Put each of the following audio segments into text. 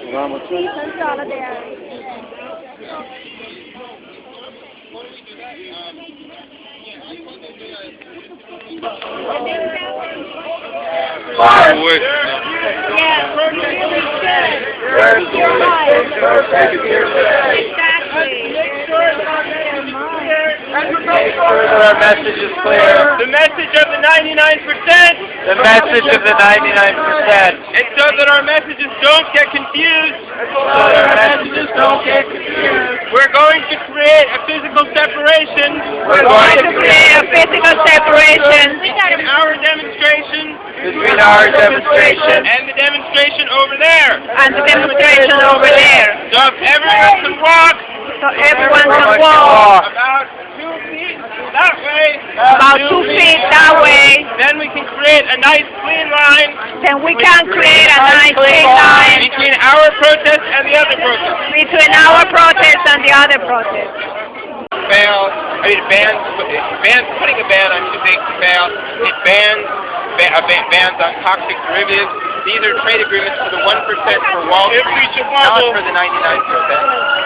Our message is clear. The message of the 99%. The message of the 99%. And so that our messages don't get confused. We're going to create a physical separation. We're going to create a physical separation between our demonstration and the demonstration over there. So if everyone can walk. About 2 feet that way. Then we can create a nice clean line. Between our protest and the other protest. Putting a ban on too big to fail. It bans on toxic derivatives. These are trade agreements for the 1% for Wall Street, not for the 99%.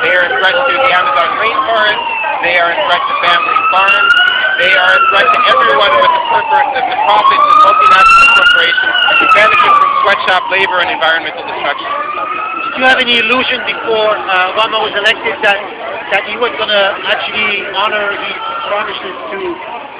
They are a threat to the Amazon rainforest. They are a threat to family farms. They are a threat to everyone with the profits of multinational corporations who benefit from sweatshop labor and environmental destruction. Did you have any illusion before Obama was elected that he was going to actually honor his promises to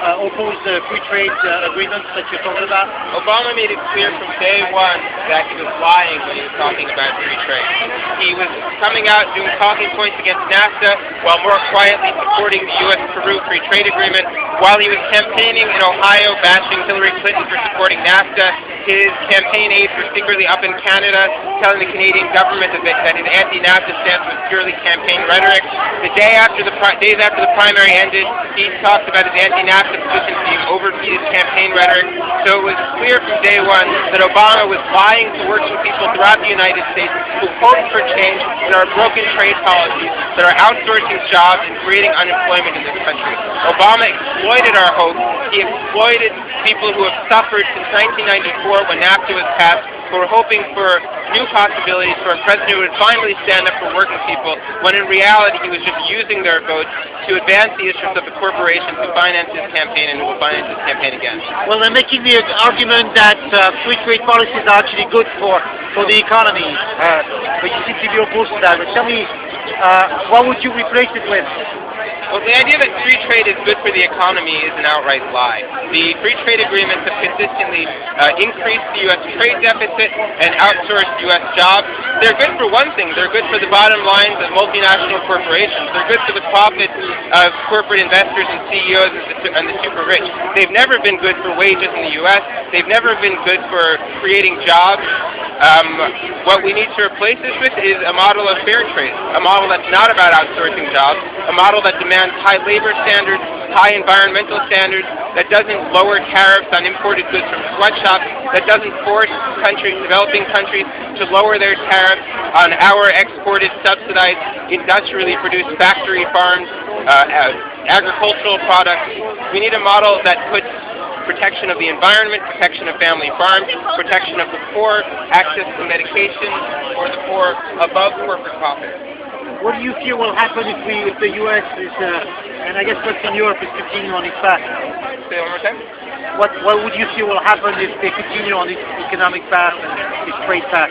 oppose the free trade agreements that you're talking about? Obama made it clear from day one that he was lying when he was talking about free trade. He was coming out doing talking points against NAFTA while more quietly supporting the U.S.-Peru free trade agreement. While he was campaigning in Ohio bashing Hillary Clinton for supporting NAFTA, his campaign aides were secretly up in Canada telling the Canadian government that his anti-NAFTA stance was purely campaign rhetoric. Days after the primary ended, he talked about his anti-NAFTA positions being overheated campaign rhetoric. So it was clear from day one that Obama was lying to working people throughout the United States who hoped for change in our broken trade policies that are outsourcing jobs and creating unemployment in this country. Obama exploited our hopes. He exploited people who have suffered since 1994 when NAFTA was passed, who were hoping for new possibilities for a president who would finally stand up for working people, when in reality he was just using their votes to advance the interests of the corporations who finance his campaign and who will finance his campaign again. Well, they're making the argument that free trade policies are actually good for the economy, but you seem to be opposed to that. But tell me, what would you replace it with? Well, the idea that free trade is good for the economy is an outright lie. The free trade agreements have consistently increased the U.S. trade deficit and outsourced U.S. jobs. They're good for one thing. They're good for the bottom lines of multinational corporations. They're good for the profits of corporate investors and CEOs and the super rich. They've never been good for wages in the U.S. They've never been good for creating jobs. What we need to replace this with is a model of fair trade, a model that's not about outsourcing jobs, a model that demands high labor standards, high environmental standards, that doesn't lower tariffs on imported goods from sweatshops, that doesn't force developing countries to lower their tariffs on our exported, subsidized, industrially produced factory farms, agricultural products. We need a model that puts protection of the environment, protection of family farms, protection of the poor, access to medication for the poor above corporate profits. What do you feel will happen if the U.S. is, and I guess Western Europe is continuing on its path? Say it one more time. What would you feel will happen if they continue on this economic path and this trade path?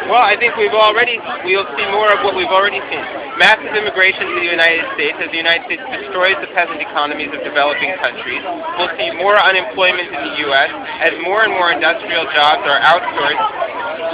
Well, I think we'll see more of what we've already seen. Massive immigration to the United States as the United States destroys the peasant economies of developing countries. We'll see more unemployment in the U.S. as more and more industrial jobs are outsourced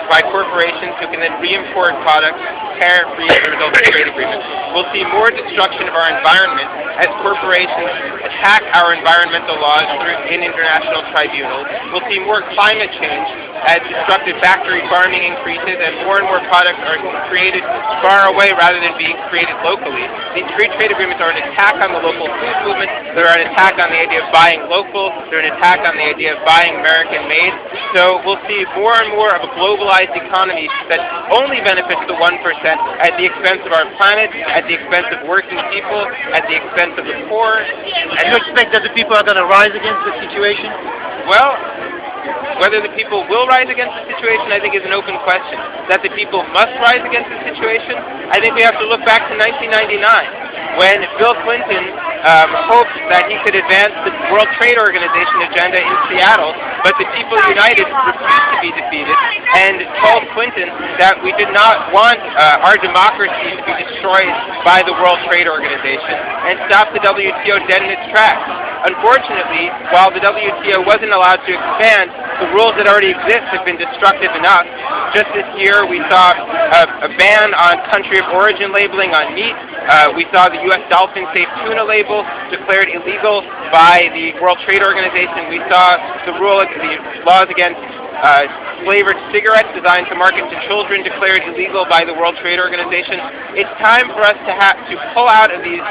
by corporations who can then re-import products tariff-free as a result of trade agreements. We'll see more destruction of our environment as corporations attack our environmental laws in international tribunals. We'll see more climate change as destructive factory farming increases and more products are created far away rather than being created locally. These free trade agreements are an attack on the local food movement. They're an attack on the idea of buying local. They're an attack on the idea of buying American-made. So we'll see more and more of a globalized economy that only benefits the 1% at the expense of our planet, at the expense of working people, at the expense of the poor. Do you expect that the people are going to rise against the situation? Well, Whether the people will rise against the situation, I think, is an open question. That the people must rise against the situation, I think we have to look back to 1999, when Bill Clinton hoped that he could advance the World Trade Organization agenda in Seattle, but the people united refused to be defeated and told Clinton that we did not want our democracy to be destroyed by the World Trade Organization, and stopped the WTO dead in its tracks. Unfortunately, while the WTO wasn't allowed to expand, the rules that already exist have been destructive enough. Just this year, we saw a ban on country of origin labeling on meat. We saw the U.S. dolphin safe tuna label declared illegal by the World Trade Organization. We saw the laws against flavored cigarettes designed to market to children declared illegal by the World Trade Organization. It's time for us to pull out of these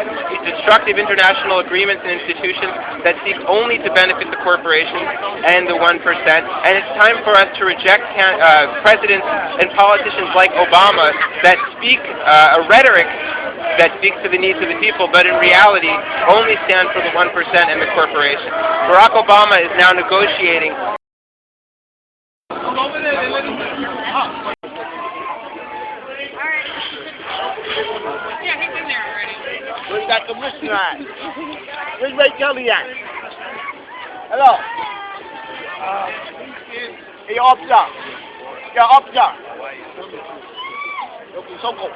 destructive international agreements and institutions that seek only to benefit the corporations and the 1%. And it's time for us to reject presidents and politicians like Obama that speak a rhetoric that speaks to the needs of the people, but in reality only stand for the 1% and the corporations. Barack Obama is now negotiating. Yeah, he's in there already. Where's that commissioner at? Where's Ray Kelly at? Hello? Hey, officer. Yeah, officer. Okay, so go.